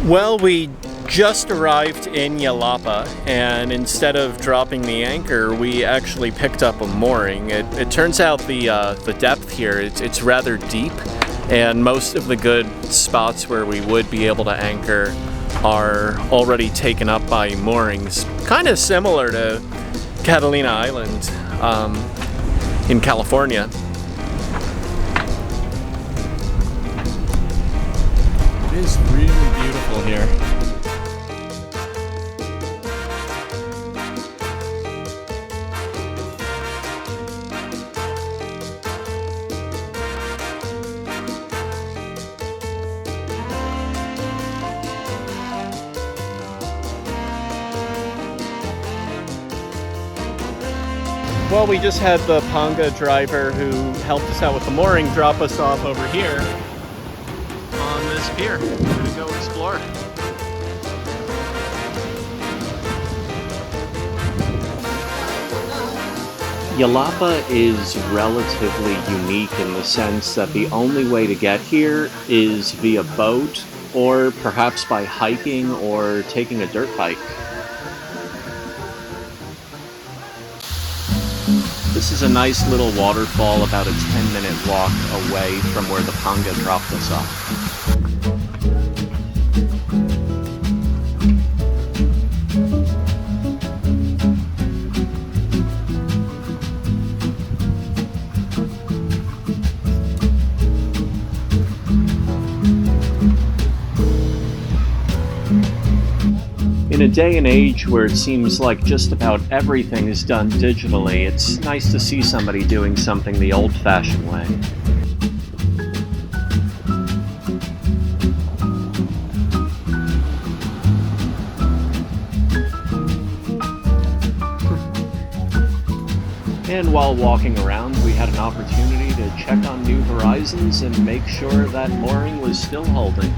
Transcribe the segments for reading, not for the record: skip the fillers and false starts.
Well, we just arrived in Yelapa, and instead of dropping the anchor, we actually picked up a mooring. It turns out the depth here, it's rather deep, and most of the good spots where we would be able to anchor are already taken up by moorings. Kind of similar to Catalina Island in California. It is really beautiful here. Well, we just had the Panga driver who helped us out with the mooring drop us off over here on this pier. We're gonna go explore. Yelapa is relatively unique in the sense that the only way to get here is via boat or perhaps by hiking or taking a dirt bike. This is a nice little waterfall about a 10-minute walk away from where the Panga dropped us off. In a day and age where it seems like just about everything is done digitally, it's nice to see somebody doing something the old-fashioned way. And while walking around, we had an opportunity to check on New Horizons and make sure that mooring was still holding.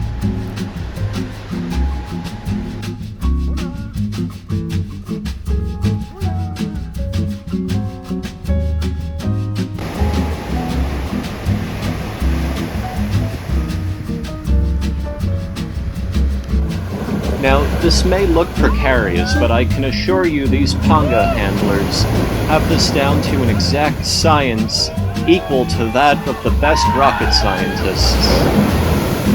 Now, this may look precarious, but I can assure you these Panga handlers have this down to an exact science equal to that of the best rocket scientists.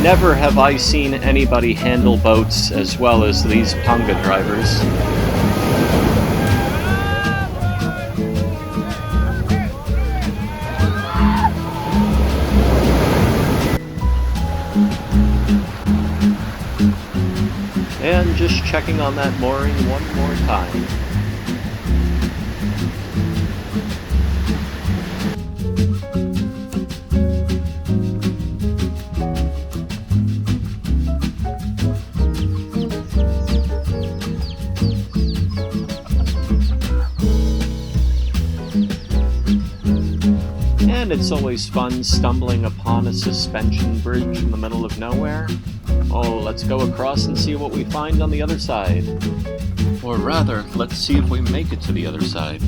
Never have I seen anybody handle boats as well as these Panga drivers. And just checking on that mooring one more time. And it's always fun stumbling upon a suspension bridge in the middle of nowhere. Oh, let's go across and see what we find on the other side. Or rather, let's see if we make it to the other side.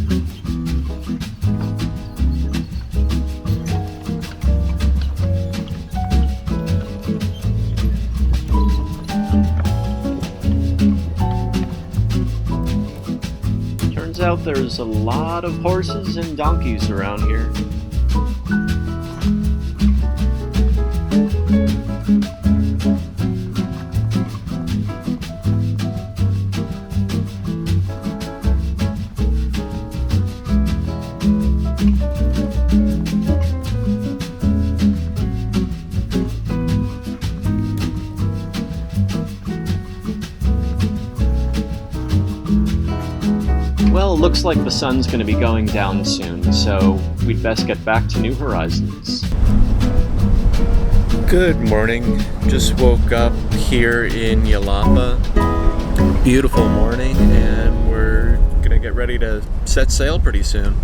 Turns out there's a lot of horses and donkeys around here. Well, looks like the sun's going to be going down soon, so we'd best get back to New Horizons. Good morning. Just woke up here in Yelapa. Beautiful morning, and we're going to get ready to set sail pretty soon.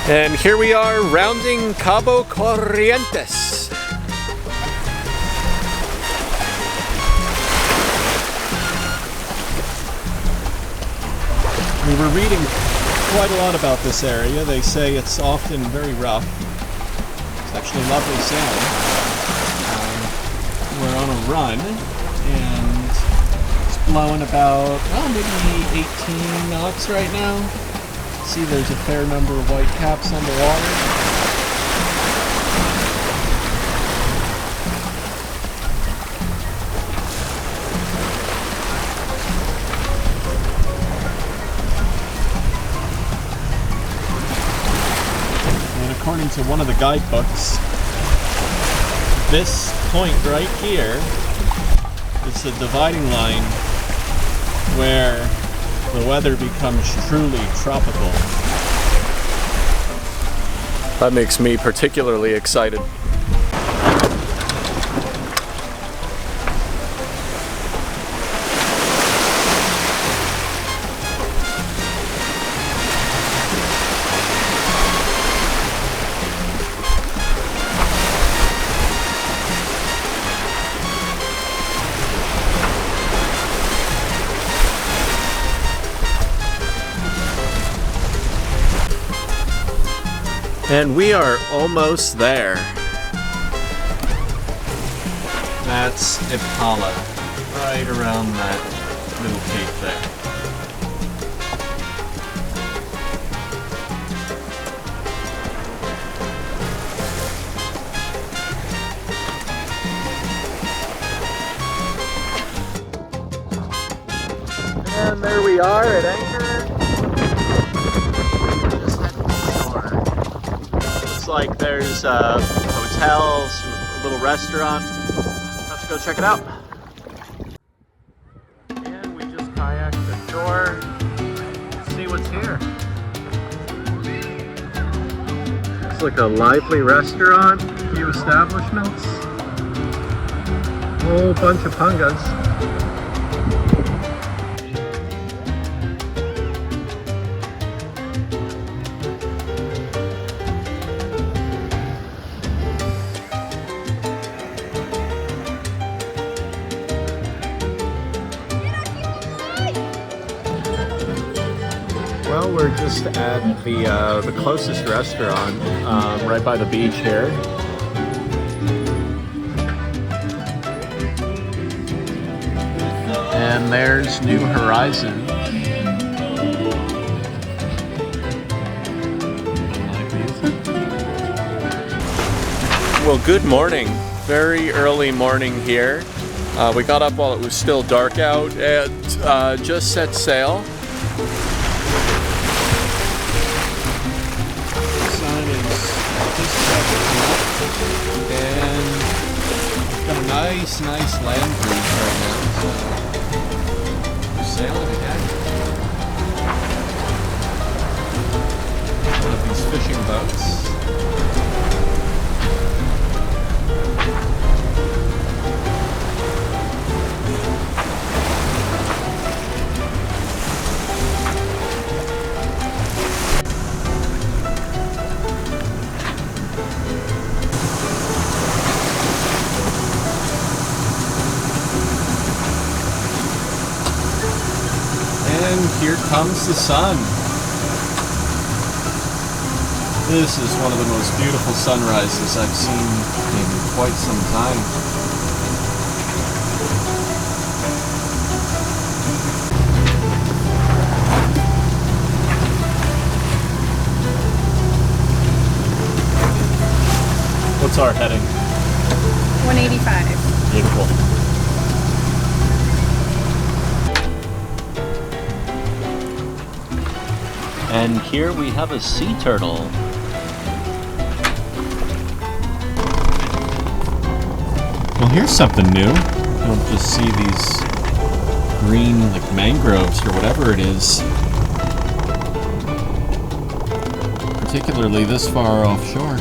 And here we are rounding Cabo Corrientes. We were reading quite a lot about this area. They say it's often very rough. It's actually lovely sailing. We're on a run and it's blowing about, maybe 18 knots right now. See, there's a fair number of white caps on the water. And according to one of the guidebooks, this point right here is the dividing line where the weather becomes truly tropical. That makes me particularly excited. And we are almost there. That's Impala, right around that little cape there. And there we are at anchor. Like there's a hotel, a little restaurant. Let's go check it out. And we just kayaked ashore. Let's see what's here. It's like a lively restaurant, a few establishments, a whole bunch of pungas. Well, we're just at the closest restaurant, right by the beach here. And there's New Horizon. Well, good morning. Very early morning here. We got up while it was still dark out and just set sail. And we've got a nice land breeze right now, so we're sailing again. One of these fishing boats. And here comes the sun. This is one of the most beautiful sunrises I've seen in quite some time. What's our heading? 185. Beautiful. And here we have a sea turtle. Well, here's something new. You don't just see these green, like mangroves or whatever it is. Particularly this far offshore.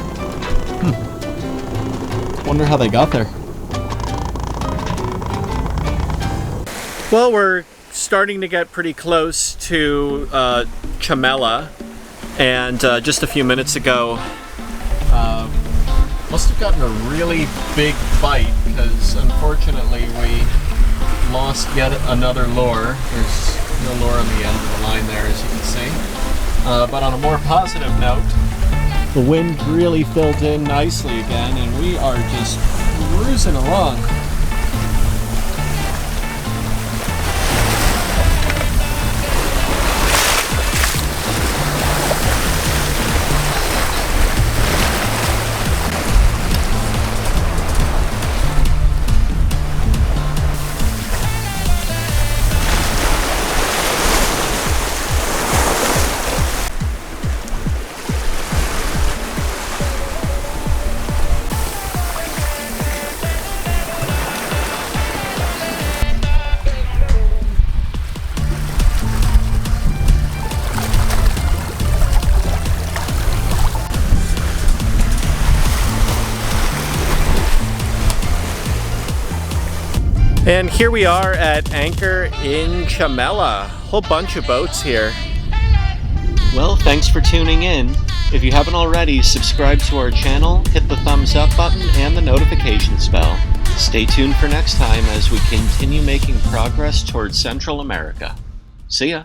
Wonder how they got there. Well, we're starting to get pretty close to Chamela, And just a few minutes ago, must have gotten a really big bite because unfortunately we lost yet another lure. There's no lure on the end of the line there, as you can see. But on a more positive note, the wind really filled in nicely again, and we are just cruising along. And here we are at anchor in Chamela. Whole bunch of boats here. Well, thanks for tuning in. If you haven't already, subscribe to our channel, hit the thumbs up button and the notifications bell. Stay tuned for next time as we continue making progress towards Central America. See ya!